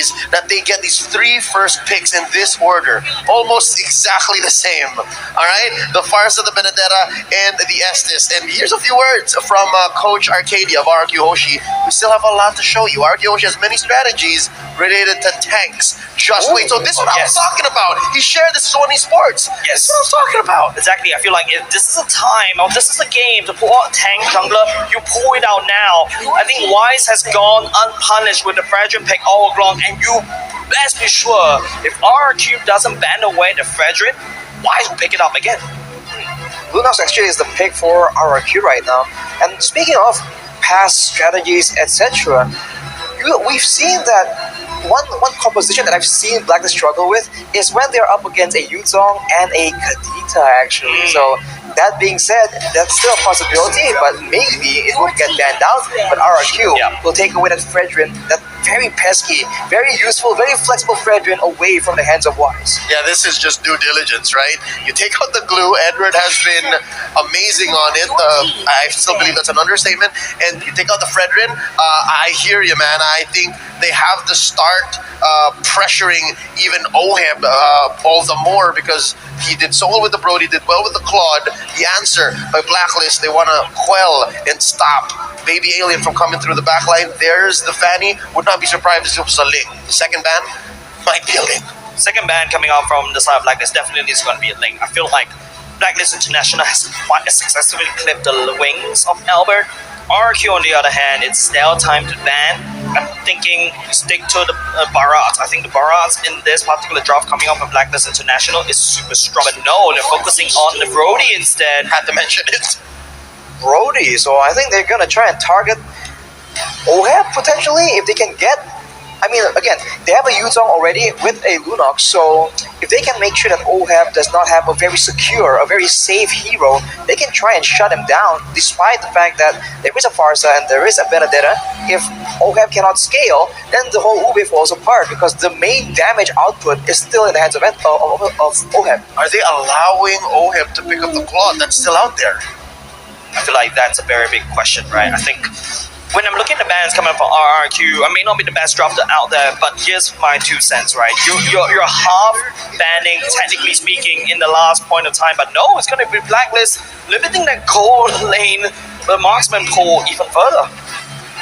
strategies that they get these 3 first picks in this order, almost exactly the same. All right, the Farsa, the Benedetta, and the Estes. And here's a few words from Coach Arcadia of RRQ Hoshi. We still have a lot to show you. RRQ Hoshi has many strategies related to tanks. Just wait. So this is what I was talking about. He shared this is on esports. Yes. This is what I was talking about. Exactly. I feel like if this is a time or this is a game to pull out a tank jungler, you pull it out now. I think Wise has gone unpunished with the Fredrin pick all along, and you best be sure if RRQ doesn't ban away the Fredrin, Wise will pick it up again. Lunox actually is the pick for RRQ right now. And speaking of past strategies, etc., we've seen that one composition that I've seen Blacklist struggle with is when they're up against a Yuzong and a Kadita, actually. So that being said, that's still a possibility, but maybe it will get banned out. But RRQ will take away that Fredrin, that very pesky, very useful, very flexible Fredrin away from the hands of Wise. Yeah, this is just due diligence, right? You take out the glue. Edward has been amazing on it. I still believe that's an understatement. And you take out the Fredrin. I hear you, man. I think they have to start pressuring even Oheb all the more because he did so well with the Brody, did well with the Claude. The answer by Blacklist, they want to quell and stop Baby Alien from coming through the backline. There's the Fanny. Would not be surprised if it was a Ling. The second ban might be a Ling. Second ban coming out from the side of Blacklist definitely is going to be a Ling. I feel like Blacklist International has quite successfully clipped the wings of Albert. RRQ on the other hand, it's now time to ban. I'm thinking stick to the Barats. I think the Barats in this particular draft coming out from Blacklist International is super strong. But no, they're focusing on the Brody instead. Had to mention it. Brody, so I think they're gonna try and target Oheb potentially if they can get. I mean, again, they have a Yuzong already with a Lunox, so if they can make sure that Oheb does not have a very secure, a very safe hero, they can try and shut him down, despite the fact that there is a Farsa and there is a Benedetta. If Oheb cannot scale, then the whole Ube falls apart, because the main damage output is still in the hands of Oheb. Are they allowing Oheb to pick up the Claude that's still out there? I feel like that's a very big question, right? I think when I'm looking at the bans coming from RRQ, I may not be the best drafter out there, but here's my 2 cents, right? You're half banning, technically speaking, in the last point of time, but no, it's going to be Blacklist limiting that gold lane, the marksman pool even further.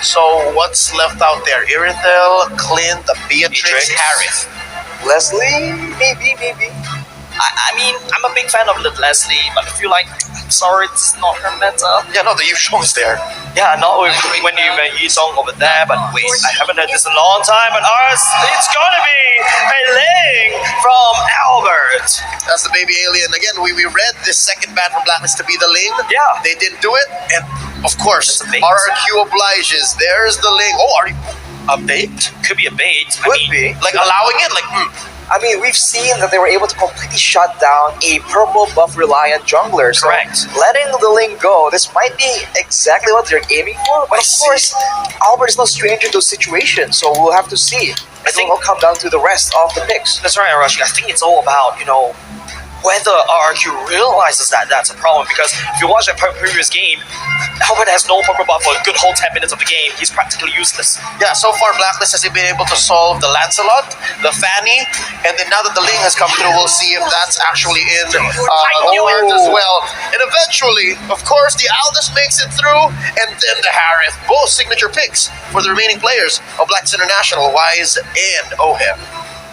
So what's left out there? Irithel, Clint, Beatrix, Harris. Leslie, maybe. I mean, I'm a big fan of Leslie, but I feel like, I'm sorry, it's not her meta. Yeah, no, the Yushong's there. Yeah, not when you Yizong over there, but wait, I haven't heard this in a long time, but ours, it's gonna be a Ling from Albert. That's the Baby Alien. Again, we read this second ban from Blacklist to be the Ling. Yeah. They didn't do it, and of course, It's a bait. RRQ obliges. There's the Ling. Oh, are you A bait? Could be a bait. Could be. like allowing it? Like, I mean, we've seen that they were able to completely shut down a purple buff reliant jungler. So Correct. letting the Ling go, this might be exactly what they're aiming for. But of course, Albert is no stranger to the situation, so we'll have to see. I think it'll come down to the rest of the picks. That's right, Arashi. I think it's all about, whether RRQ realizes that that's a problem, because if you watch that previous game, Albert has no purple buff for a good whole 10 minutes of the game. He's practically useless. yeah, so far Blacklist has been able to solve the Lancelot, the Fanny, and then now that the Ling has come through, we'll see if that's actually in Lord as well. And eventually, of course, the Aldous makes it through, and then the Harith, both signature picks for the remaining players of Blacklist International, Wise and Oheb.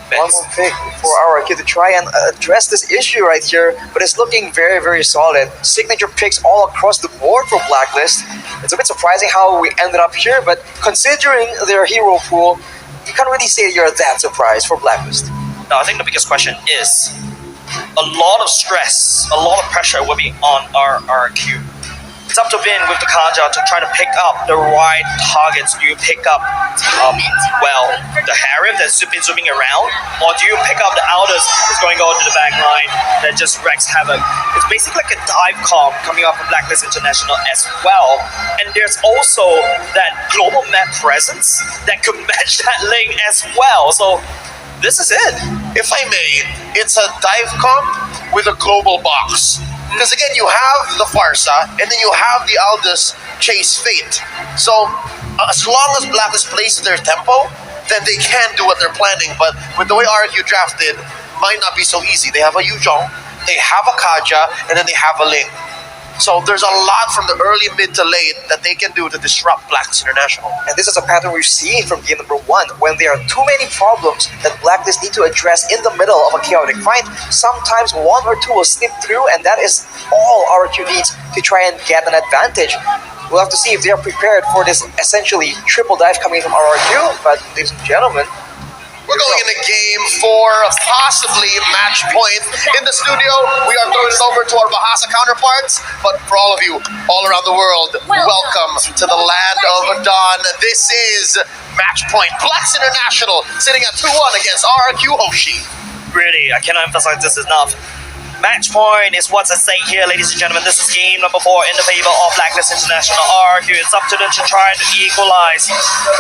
One more pick for RRQ to try and address this issue right here, but it's looking very, very solid. Signature picks all across the board for Blacklist. It's a bit surprising how we ended up here, but considering their hero pool, you can't really say you're that surprised for Blacklist. Now, I think the biggest question is a lot of stress, a lot of pressure will be on RRQ. It's up to Vin with the Kaja to try to pick up the right targets. Do you pick up, the Harem that's been zooming around, or do you pick up the Aldous that's going to go to the back line that just wreaks havoc? It's basically like a dive comp coming up from Blacklist International as well. And there's also that global map presence that could match that lane as well. So this is it. If I may, it's a dive comp with a global box. Because again, you have the Farsa, and then you have the Aldous Chase Fate. So as long as Blacklist plays their tempo, then they can do what they're planning. But with the way RRQ drafted, might not be so easy. They have a Yuzhong, they have a Kaja, and then they have a Ling. So there's a lot from the early, mid to late that they can do to disrupt Blacklist International. And this is a pattern we've seen from game number 1. When there are too many problems that Blacklist need to address in the middle of a chaotic fight, sometimes one or two will slip through, and that is all RRQ needs to try and get an advantage. We'll have to see if they are prepared for this essentially triple dive coming from RRQ. But ladies and gentlemen, we're going into game 4, possibly match point. In the studio, we are throwing it over to our Bahasa counterparts. But for all of you all around the world, welcome to the land of Dawn. This is match point. Blacks International sitting at 2-1 against RRQ Hoshi. Really, I cannot emphasize this enough. Match point is what's at stake here, ladies and gentlemen. This is game number 4 in the favor of Blacklist International. RRQ. It's up to them to try to equalize.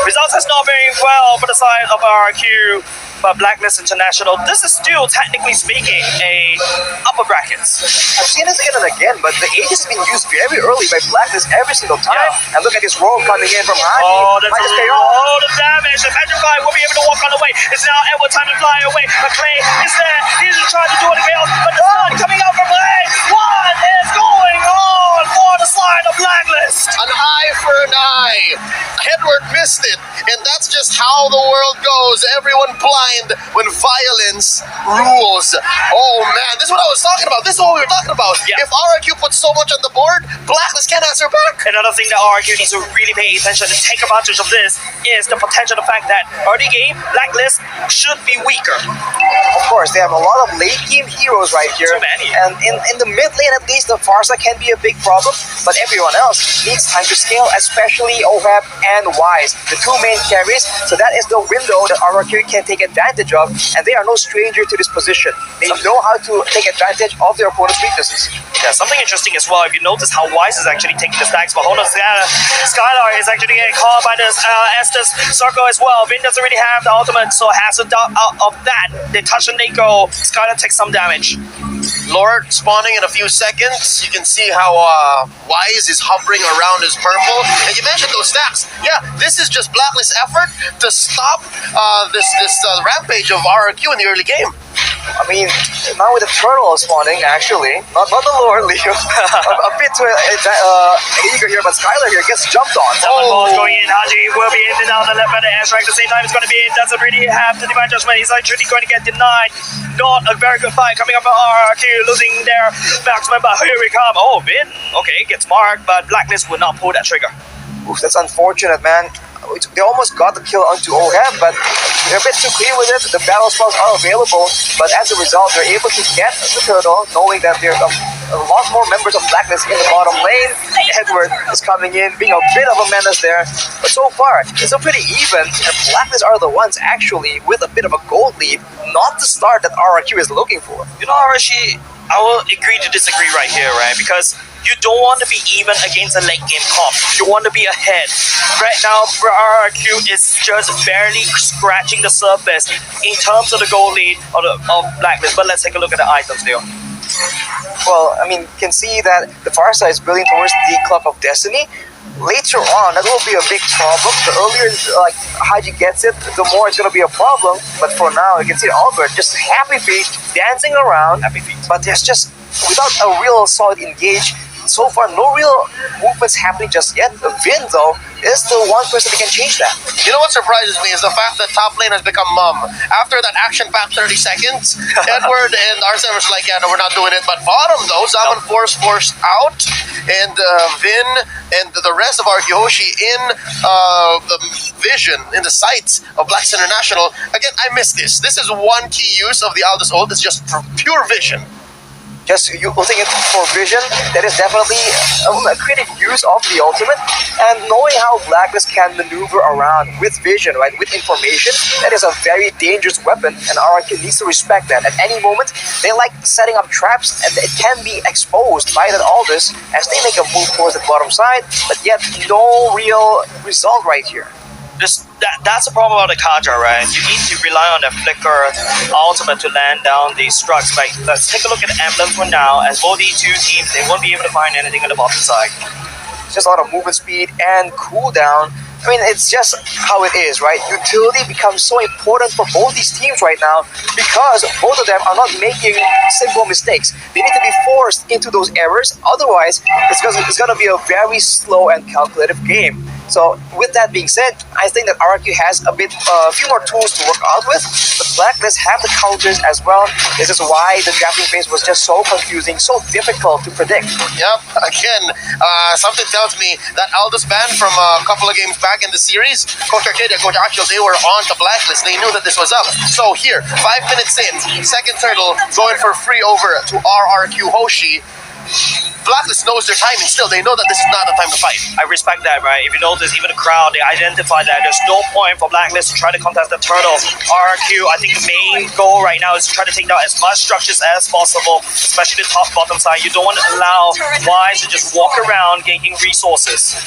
Results has not been well for the side of RRQ, but Blacklist International, this is still, technically speaking, a upper brackets. I've seen this again and again, but the Aegis has been used very early by Blacklist every single time. Yeah. And look at this roll coming in from Haji. Oh, that's Might just pay a off. lot of damage. The Petrify will be able to walk on the way. It's now Edward time to fly away. McClay is there. He's trying to do it again, but the sun coming out from Blade. What is going on for the side of Blacklist? An eye for an eye. Edward missed it, and that's just how the world goes. Everyone blind when violence rules. Oh man, this is what I was talking about. This is what we were talking about. Yeah. If RRQ puts so much on the board, Blacklist can't answer back. Another thing that RRQ needs to really pay attention and take advantage of this is the potential, the fact that early game, Blacklist should be weaker. Of course, they have a lot of late game heroes right here. Too many. And in the mid lane, at least, the Farsa can be a big problem, but everyone else needs time to scale, especially OHAP and Wise, the two main carries. So that is the window that RRQ can take advantage of, and they are no stranger to this position. They know how to take advantage of their opponent's weaknesses. Yeah, something interesting as well. If you notice how Wise is actually taking the stacks, but hold on, Skylar is actually getting caught by this Estes circle as well. Vin doesn't really have the ultimate, so has to out of that. They touch and they go. Skylar takes some damage. Lord spawning in a few seconds. You can see how Wise is hovering around his purple. And you mentioned those stacks. Yeah, this is just Blacklist effort to stop this rampage of RRQ in the early game. I mean, now with the turtle spawning, actually, not the Lord Leo, a bit too eager here, but Skylar here gets jumped on. Ball's going in. Haji will be in and out the left by the air strike. At the same time, it's going to be in. Doesn't really have the divine judgment. He's actually going to get denied. Not a very good fight coming up from RRQ, losing their marksman, but here we come. Oh, Vin, okay, gets marked, but Blacklist will not pull that trigger. Oof, that's unfortunate, man. They almost got the kill onto OHAP, but they're a bit too clear with it. The battle spells are available, but as a result, they're able to get the turtle, knowing that there's a lot more members of Blacklist in the bottom lane. Edward is coming in, being a bit of a menace there. But so far, it's still pretty even, and Blacklist are the ones actually with a bit of a gold lead, not the start that RRQ is looking for. You know, Arashi, I will agree to disagree right here, right? Because you don't want to be even against a late game comp. You want to be ahead. Right now, RRQ is just barely scratching the surface in terms of the goal lead of Blacklist. But let's take a look at the items there. Well, I mean, you can see that the far side is building towards the Club of Destiny. Later on, that will be a big problem. The earlier Haji gets it, the more it's going to be a problem. But for now, you can see Albert just happy feet, dancing around. Happy feet. But there's just, without a real solid engage, so far no real movements happening just yet. Vin, though, is the one person that can change that. You know what surprises me is the fact that top lane has become mum. After that action-packed 30 seconds, Edward and R7 are like, yeah, no, we're not doing it. But bottom, though, Zaman forced out, and Vin and the rest of our Yoshi in the vision, in the sights of Blacks International. Again, I miss this. This is one key use of the Aldous ult. It's just for pure vision. Just using it for vision, that is definitely a creative use of the ultimate. And knowing how Blacklist can maneuver around with vision, right, with information, that is a very dangerous weapon, and RRQ needs to respect that. At any moment, they like setting up traps, and it can be exposed by that Aldous as they make a move towards the bottom side, but yet no real result right here. That's the problem about the Kaja, right? You need to rely on the flicker ultimate to land down these struts. Like, let's take a look at the emblems for now. As both these two teams, they won't be able to find anything on the bottom side. Just a lot of movement speed and cooldown. I mean, it's just how it is, right? Utility becomes so important for both these teams right now because both of them are not making simple mistakes. They need to be forced into those errors. Otherwise, it's going to be a very slow and calculative game. So, with that being said, I think that RRQ has a few more tools to work out with. The Blacklist have the counters as well. This is why the drafting phase was just so confusing, so difficult to predict. Yep. Again, something tells me that Aldous band from a couple of games back in the series, Coach Arcade and Coach Achel, they were on the Blacklist. They knew that this was up. So here, 5 minutes in, second turtle going for free over to RRQ Hoshi. Blacklist knows their timing still. They know that this is not the time to fight. I respect that, right? If you notice, even the crowd, they identify that there's no point for Blacklist to try to contest the turtle. RRQ, I think the main goal right now is to try to take down as much structures as possible, especially the top-bottom side. You don't want to allow Wise to just walk around gaining resources.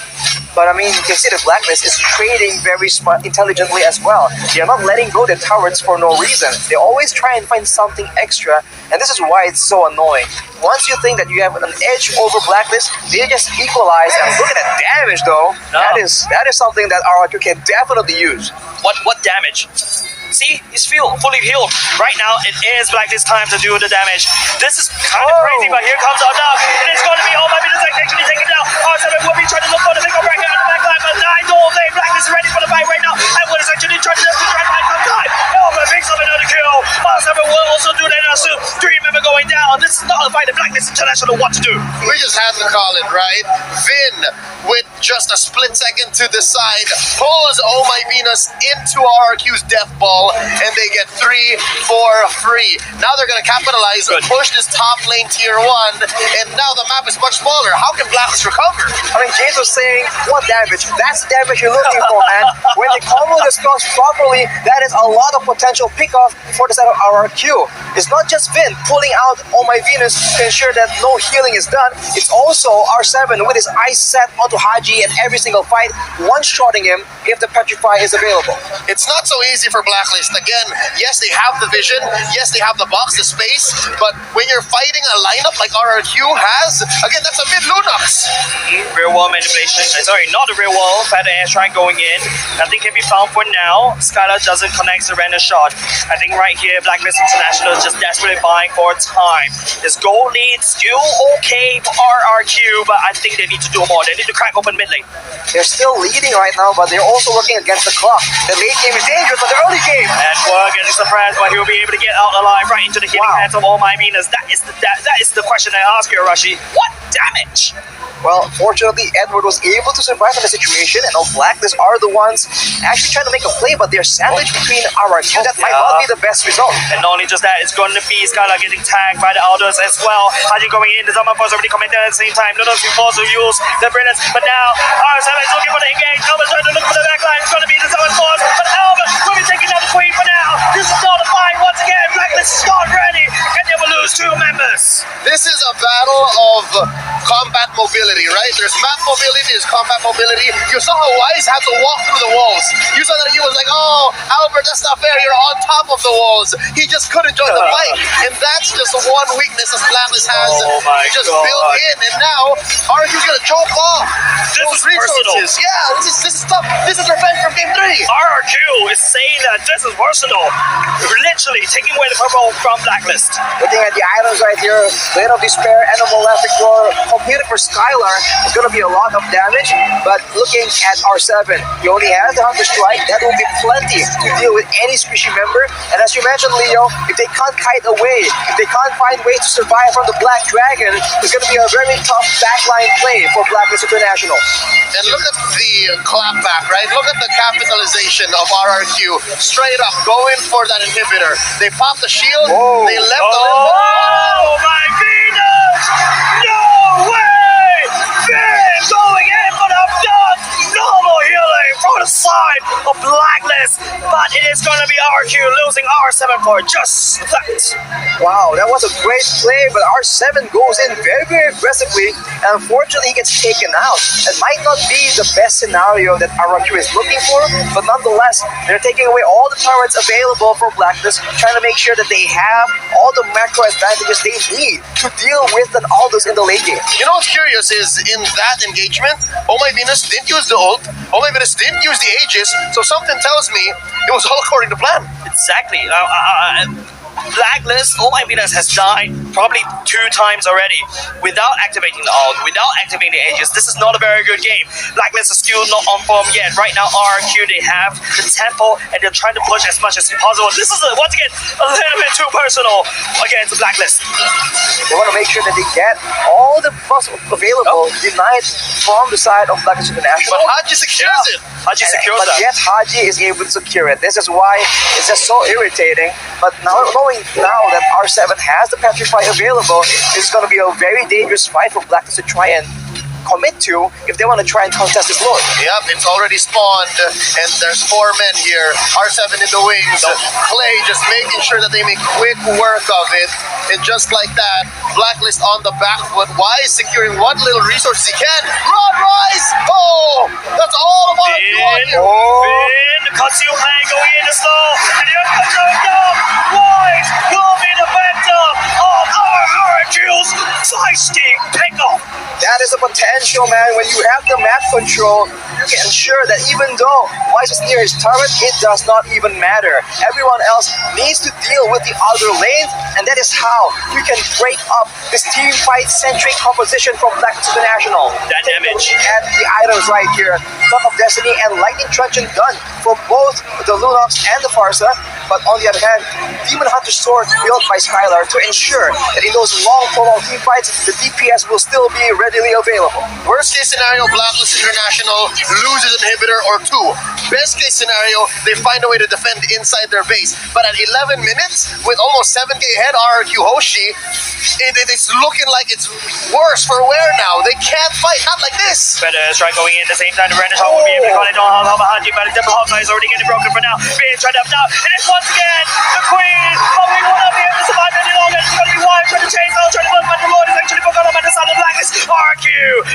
But I mean, you can see the Blacklist is trading very smart, intelligently as well. They're not letting go their turrets for no reason. They always try and find something extra, and this is why it's so annoying. Once you think that you have an edge over Blacklist, they just equalize. And look at that damage, though. No. That is something that RRQ can definitely use. What damage? See, he's fully healed. Right now, it is Blacklist time to do the damage. This is kind of crazy, but here comes our dog. And it's going to be, oh my goodness, actually taken down. R7 will be trying to look for the big bracket on the back line, but I don't think Blacklist is ready for the fight right now. And what is actually trying to do is try to find some time. Oh, but picks up another kill. R7 will also do that now soon. 3 member going down. This is not a fight that Blacklist International want to do. We just had to call it, right? Vin, with just a split second to the side, pulls Oh My Venus into RRQ's death ball, and they get 3 for free. Now they're going to capitalize and push this top lane tier 1, and now the map is much smaller. How can Blacklist recover? I mean, James was saying, what damage? That's the damage you're looking for, man. When they combo the spells properly, that is a lot of potential pick-off for the side of RRQ. It's not just Vin pulling out Oh My Venus to ensure that no healing is done. It's also R7 with his eyes set onto Haji in every single fight, one-shotting him if the Petrify is available. It's not so easy for Blacklist. Again, yes, they have the vision. Yes, they have the box, the space. But when you're fighting a lineup like RRQ has, again, that's a mid-Lunox. Real wall manipulation. Sorry, not the real wall. Fat airstrike going in. Nothing can be found for now. Skylar doesn't connect the random shot. I think right here, Blacklist International is just desperately buying for time. This goal lead still okay for RRQ, but I think they need to do more. They need to crack open mid lane. They're still leading right now, but they're also working against the clock. The late game is dangerous, but the early game. And we're getting surprised, but he'll be able to get out alive right into the healing hands of all my Venus. That is the question I ask you, Arashi. What damage? Well, fortunately, Edward was able to survive in the situation, and all Blacklist are the ones actually trying to make a play, but they're sandwiched between RRQ. That might not be the best result. And not only just that, it's going to be Skylar getting tagged by the Elders as well. Haji going in, the Zaman Force already commented at the same time. No, force to use the Brilliance, but now R7 is looking for the engage. Albert trying to look for the backline. It's going to be the Zaman Force, but Albert will be taking down the Queen for now. This is not a fight once again. Blacklist is not ready, and they will lose 2 members. This is a battle of combat mobility, right? There's map mobility, there's combat mobility. You saw how Wise had to walk through the walls. You saw that he was like, oh, Albert, that's not fair. You're on top of the walls. He just couldn't join the fight. And that's just one weakness that Blacklist has just built in. And now, RQ's going to choke off those resources. Yeah, this is tough. This is revenge from game 3. RRQ is saying that this is personal. Literally taking away the purple from Blacklist. Looking at the items right here, Blade of Despair, Animal Elastic Roar, completed for Skylar. It's going to be a lot of damage, but looking at R7, he only has the Hunter Strike. That will be plenty to deal with any squishy member. And as you mentioned, Leo, if they can't kite away, if they can't find ways to survive from the Black Dragon, it's going to be a very tough backline play for Blacklist International. And look at the clapback, right? Look at the capitalization of RRQ. Straight up, going for that inhibitor. They popped the shield, they left the Oh my Venus! No way! Finn going in for the normal healing from the side of Blacklist. Blacklist, but it is going to be RQ losing R7 for just that. Wow, that was a great play, but R7 goes in very, very aggressively, and unfortunately he gets taken out. It might not be the best scenario that RRQ is looking for, but nonetheless, they're taking away all the turrets available for Blacklist, trying to make sure that they have all the macro advantages they need to deal with an Aldous in the late game. You know what's curious is in that engagement, Oh My Venus didn't use the ult, Oh My Venus didn't use the Aegis, so something tells me it was all according to plan. Exactly. Blacklist, Oh My Venus has died probably 2 times already without activating the ult, without activating the Aegis. This is not a very good game. Blacklist is still not on form yet. Right now, RRQ, they have the tempo and they're trying to push as much as possible. This is, once again, a little bit too personal against Blacklist. They want to make sure that they get all the plus available denied from the side of Blacklist International. But Haji secures it. Haji secures But that. yet Haji is able to secure it. This is why it's just so irritating. But now knowing now that R7 has the Petrify available, it's going to be a very dangerous fight for Blacklist to try and commit to if they want to try and contest this Lord. Yep, it's already spawned, and there's 4 men here. R7 in the wings. Clay just making sure that they make quick work of it. And just like that, Blacklist on the back foot. Wise securing what little resources he can. Run, Rise! Oh! That's all of RRQ on you. Finn, conceal play going in slow, and the other goes up. Wise will be the victor of RRQ's feisty pickup. That is a potential, man. When you have the map control, you can ensure that even though Wise is near his turret, it does not even matter. Everyone else needs to deal with the other lane, and that is how you can break up this team fight-centric composition from Blacklist International. That damage. And the items right here, Cup of Destiny and Lightning Truncheon gun for both the Lunox and the Farsa. But on the other hand, Demon Hunter Sword built by Skylar to ensure that in those long prolonged team fights, the DPS will still be readily available. Worst case scenario, Blacklist International loses an inhibitor or 2. Best case scenario, they find a way to defend inside their base. But at 11 minutes, with almost 7k ahead, RRQ Hoshi, it's looking like it's worse for wear now. They can't fight, not like this. Better strike going in at the same time. The Brandon Shaw will be able to call it on Haji, but the double hotline is already getting broken for now. Being tried up now, and it's once again the Queen. But we will not be able to survive any longer. It's going to be Wide trying to chase out, trying to move, but the Lord is actually forgotten about the side of Blacklist. RQ,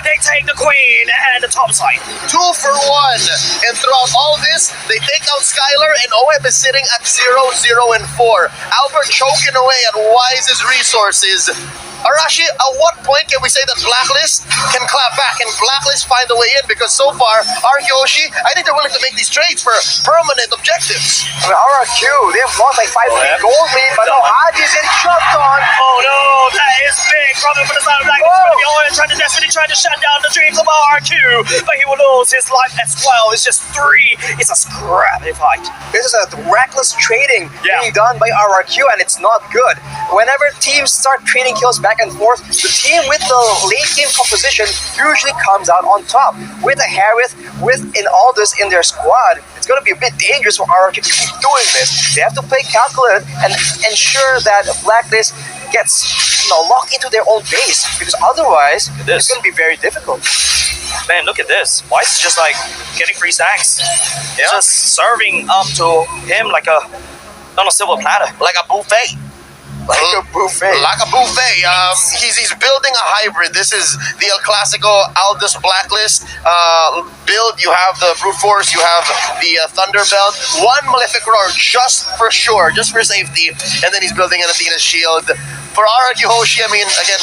they take the Queen and the top side. 2 for 1. And throughout all this, they take out Skylar, and OM is sitting at 0, 0, and 4. Albert choking away at Wise's resources. Arashi, at what point can we say that Blacklist can clap back and Blacklist find a way in? Because so far, RRQ, I think they're willing to make these trades for permanent objectives. I mean, RRQ, they've lost like 5 gold lead, but no, Haji's getting shoved on. Oh no, that is big problem for the side of Blacklist. Owen trying to desperately trying to shut down the dreams of RRQ, but he will lose his life as well. It's just 3. It's a scrappy fight. This is a reckless trading Yeah. being done by RRQ, and it's not good. Whenever teams start trading kills back and forth, the team with the late game composition usually comes out on top. With a Harith, with an Aldous in their squad, it's going to be a bit dangerous for RRQ to keep doing this. They have to play calculated and ensure that Blacklist gets locked into their own base, because otherwise it's going to be very difficult. Man, look at this. Wise is just like getting free stacks. Yeah. Just serving up to him like a on a silver platter. Like a buffet. Like a buffet. Like a buffet. He's building a hybrid. This is the El Clasico Aldous Blacklist build. You have the Brute Force, you have the Thunderbelt, 1 Malefic Roar just for sure, just for safety, and then he's building an Athena's Shield. For RRQ Hoshi, I mean, again,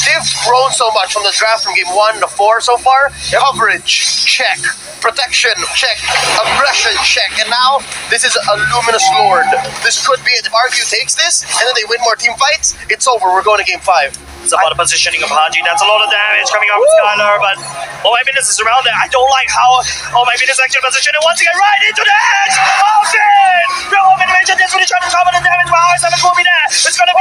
they've grown so much from the draft from game 1 to 4 so far. Coverage, check. Protection, check. Aggression, check. And now, this is a Luminous Lord. This could be it. If RQ takes this, and then they win more team fights, it's over. We're going to game 5. It's about the positioning of Haji. That's a lot of damage coming out from Skylar, but Oh My Venus is around there. I don't like how Oh My Venus is actually positioned, and once again, right into the edge! Oh, Finn! Real home animation, that's really trying to cover the damage, but R7 will be there. It's gonna be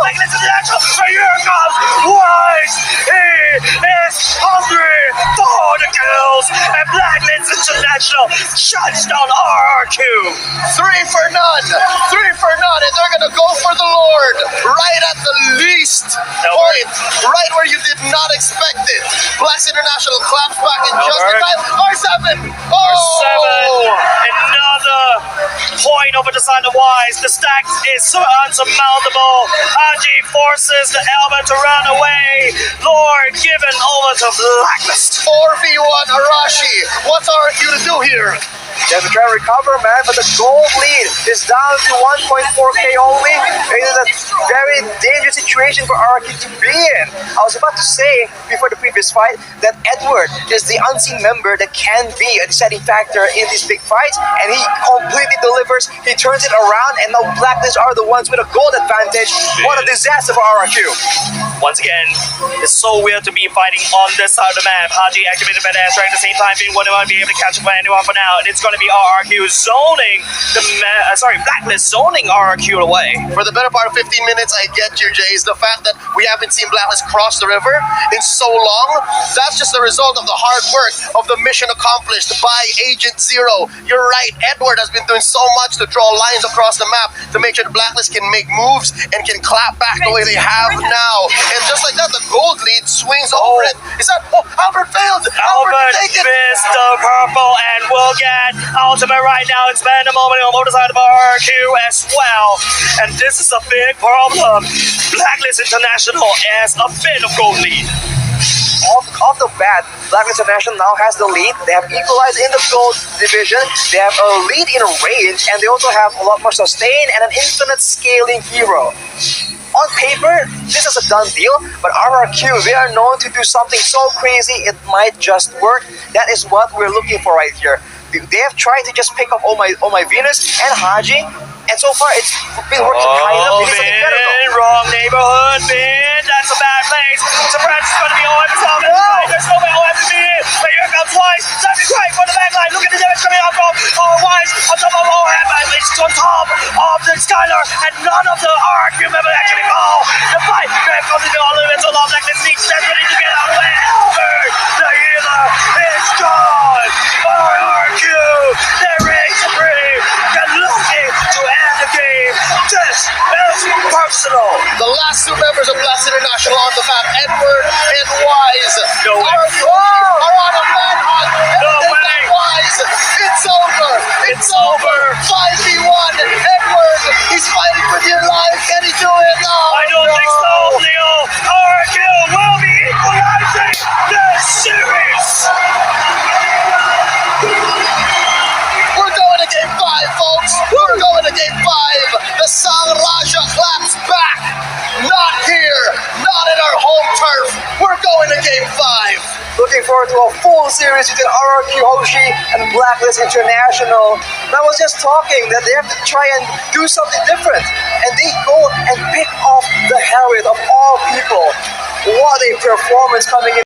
like this is the actual. So here comes Wise! He is hungry for the kills, and Blacklist International shuts down RRQ. 3 for none. 3 for none, and they're gonna go for the Lord right at the least point, right where you did not expect it. Blacks International claps back in just in time. R7. Oh, R7, another lane over to side of Wise. The stack is so unsurmountable. Haji forces the Elba to run away. Lord given over to Blacklist. 4v1 Arashi. What's RRQ to do here? They have to try and recover, man, but the gold lead is down to 1.4k only. It is a very dangerous situation for RRQ to be in. I was about to say before the previous fight that Edward is the unseen member that can be a deciding factor in these big fights, and he completely delivers. He turns it around, and now Blacklist are the ones with a gold advantage. What a disaster for RRQ. Once again, it's so weird to be fighting on this side of the map. Haji activated badass right at the same time. Finn wouldn't be able to catch up with anyone for now. And it's going to be RRQ zoning Blacklist zoning RRQ away. For the better part of 15 minutes, I get you, Jays. The fact that we haven't seen Blacklist cross the river in so long, that's just a result of the hard work of the mission accomplished by Agent Zero. You're right, Edward has been doing so much to draw lines across the map to make sure the Blacklist can make moves and can clap back the way they have now. And just like that, the gold lead swings over it. Is that, Albert failed! Albert take it! missed the purple and will get ultimate right now. It's been a moment on the side of RRQ as well. And this is a big problem. Blacklist International has a bit of gold lead. Off the bat, Blacklist International now has the lead. They have equalized in the gold division. They have a lead in range, and they also have a lot more sustain and an infinite scaling hero. On paper, this is a done deal, but RRQ, they are known to do something so crazy it might just work. That is what we're looking for right here. They have tried to just pick up all my Venus and Haji, and so far it's been working kind of. It is something better though. Wrong neighborhood, Vin. That's a bad place. Surprise is going to be OM as well. There's no way OM to be in. But here comes Wise. Savage right for the back line. Look at the damage coming out from Wise on top of OM. It's on top of the Skylar, and none of the RRQ members actually fall. The fight comes into all of it. So long like this needs desperately to get out of the way. Albert, the healer, is gone. RRQ, they're ready to breathe. They're looking to end the game. This is personal. The last two members of Blast International on the map, Edward and Wise. No way. RRQ are on a manhunt. No way. Wise, it's over. It's over. 5v1. Edward, he's fighting for dear life. Can he do it? No. I don't think so, Leo. RRQ will be equalizing this series. We're going to game 5, folks. We're going to game 5. The Sang Raja claps back. Not here. Not in our home turf. We're going to game 5. Looking forward to a full series between RRQ Hoshi and Blacklist International. And I was just talking that they have to try and do something different. And they go and pick off the Harriet of all people. What a performance coming in.